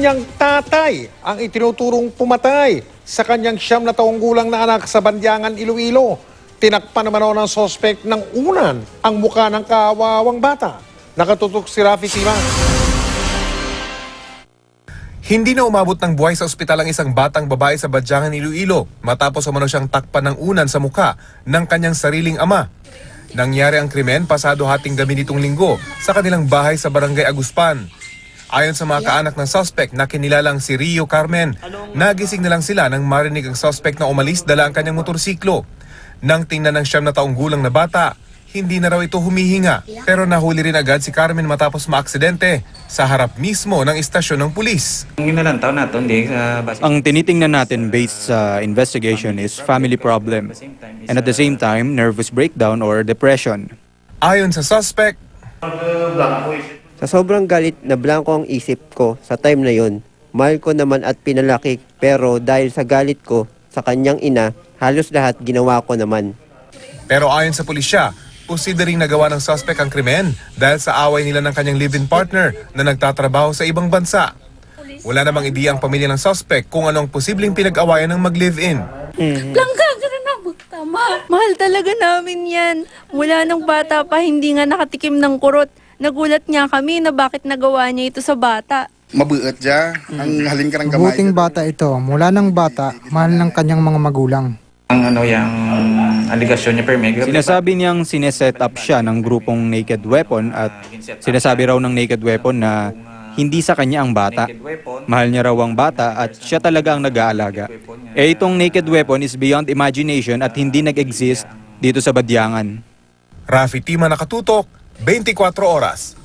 kanyang tatay ang itinuturong pumatay sa kanyang 9 na taong gulang na anak sa Bandiangan, Iloilo. Tinakpan naman ng sospek ng unan ang mukha ng kawawang bata. Nakatutok si Rafi Simas. Hindi na umabot ng buhay sa ospital ang isang batang babae sa Bandiangan, Iloilo matapos umano siyang takpan ng unan sa mukha ng kanyang sariling ama. Nangyari ang krimen pasado hating gabi nitong linggo sa kanilang bahay sa Barangay Aguspan. Ayon sa mga kaanak ng suspect na kinilalang si Rio Carmen, nagising na lang sila nang marinig ang suspect na umalis dala ang kanyang motorsiklo. Nang tingnan ng 9 na taong gulang na bata, hindi na raw ito humihinga. Pero nahuli rin agad si Carmen matapos maaksidente sa harap mismo ng istasyon ng pulis. Ang tinitingnan natin based sa investigation is family problem and at the same time nervous breakdown or depression. Ayon sa suspect, Sa sobrang galit na blanko ang isip ko sa time na yon, mahal ko naman at pinalaki pero dahil sa galit ko sa kanyang ina, halos lahat ginawa ko naman. pero ayon sa pulisya, posible ring nagawa ng suspect ang krimen dahil sa away nila ng kanyang live-in partner na nagtatrabaho sa ibang bansa. Wala namang ideya ang pamilya ng suspect kung anong posibleng pinag-awayan ng mag-live-in. Langga, gano'n na magtama. Mahal talaga namin yan. Mula nung bata pa, hindi nga nakatikim ng kurot. Nagulat nga kami na bakit nagawa niya ito sa bata. Mabuot siya, ang halin ka ng kamay. Mabuting bata ito. Mula ng bata, mahal ng kanyang mga magulang. Yung aligasyon niya Sinasabi niyang sineset up siya ng grupong Naked Weapon at sinasabi raw ng Naked Weapon na hindi sa kanya ang bata. Mahal niya raw ang bata at siya talaga ang nag-aalaga. Itong Naked Weapon is beyond imagination at hindi nag-exist dito sa Bandiangan. Rafi Tima, nakatutok, 24 oras.